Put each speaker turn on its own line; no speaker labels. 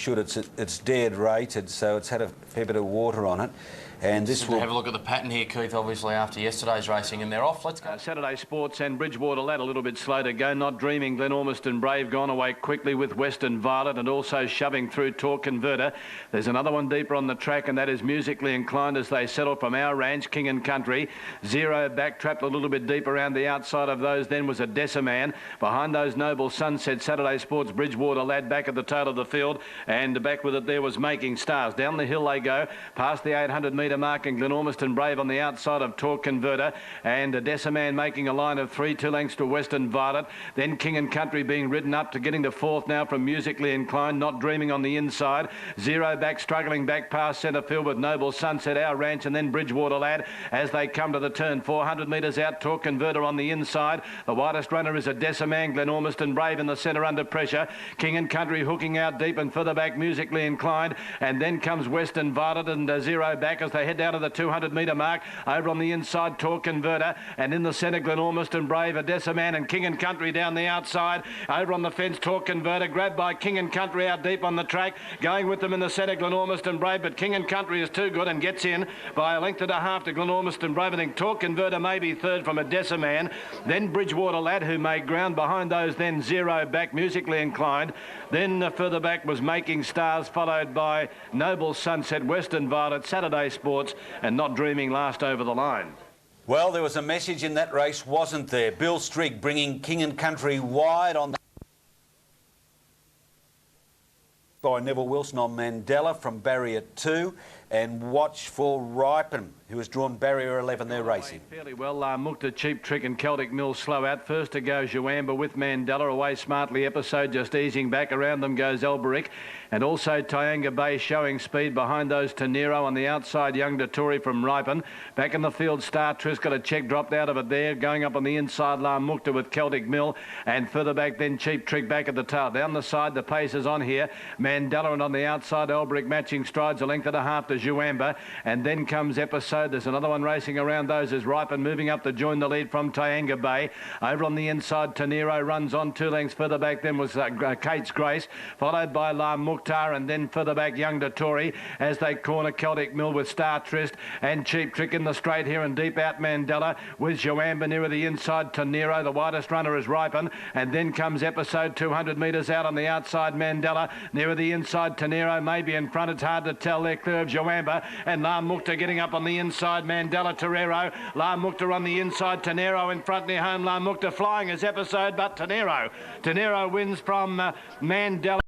should. It's dead rated, so it's had a fair bit of water on it. And this will
have a look at the pattern here, Keith, obviously after yesterday's racing, and they're off. Let's go.
Saturday Sports and Bridgewater Lad a little bit slow to go. Not Dreaming, Glen Ormiston Brave gone away quickly with Western Violet, and also shoving through Torque Converter. There's another one deeper on the track, and that is Musically Inclined as they settle from Our Ranch, King and Country. Zero back, trapped a little bit deep around the outside of those. Then was a Deciman. Behind those Noble Sunset, Saturday Sports, Bridgewater Lad back at the tail of the field, and back with it there was Making Stars. Down the hill they go, past the 800 metre mark, and Glen Ormiston Brave on the outside of Torque Converter, and a Deciman making a line of 3, 2 lengths to Western Violet. Then King and Country being ridden up to getting to fourth now from Musically Inclined, Not Dreaming on the inside. Zero back, struggling back past centre field with Noble Sunset, Our Ranch, and then Bridgewater Lad as they come to the turn. 400 metres out, Torque Converter on the inside. The widest runner is a Deciman, Glen Ormiston Brave in the centre under pressure. King and Country hooking out deep, and further back Musically Inclined, and then comes Western Violet and Zero back as they head down to the 200 metre mark. Over on the inside, Torque Converter, and in the centre, Glen Ormiston Brave, a Deciman, and King and Country down the outside. Over on the fence, Torque Converter, grabbed by King and Country out deep on the track. Going with them in the centre, Glen Ormiston Brave, but King and Country is too good and gets in by a length and a half to Glen Ormiston Brave. I think Torque Converter may be third from a Deciman. Then Bridgewater Lad, who made ground behind those. Then Zero back, Musically Inclined. Then further back was Making Stars, followed by Noble Sunset, Western Violet, Saturday Sports, and Not Dreaming last over the line.
Well, there was a message in that race, wasn't there? Bill Strigg bringing King and Country wide on the by Neville Wilson on Mandela from barrier 2, and Watch for Ripen, who has drawn barrier 11 there racing.
Fairly well, Mukta, Cheap Trick and Celtic Mill slow out. First to go Juamba with Mandela, away smartly Episode, just easing back. Around them goes Elberick, and also Tyanga Bay showing speed. Behind those Tenero on the outside, Young Datori from Ripen. Back in the field, Star Tris got a check dropped out of it there. Going up on the inside, La Mukta with Celtic Mill, and further back then Cheap Trick back at the tail. Down the side, the pace is on here. Mandela, and on the outside, Elberick matching strides a length and a half to Juamba, and then comes Episode. There's another one racing around those as Ripen moving up to join the lead from Tyanga Bay. Over on the inside, Tenero runs on 2 lengths. Further back then was Kate's Grace, followed by La Mukhtar, and then further back Young Datori as they corner Celtic Mill with Star Trist and Cheap Trick in the straight here, and deep out Mandela with Juamba nearer the inside. Tenero, the widest runner, is Ripen, and then comes Episode 200 metres out on the outside. Mandela nearer the inside. Tenero maybe in front, it's hard to tell. They're clear of Juamba, and La Mukhtar getting up on the inside. Mandela, Torero, La Mukhtar on the inside. Tenero in front near home. La Mukhtar flying as Episode, but Tenero wins from Mandela.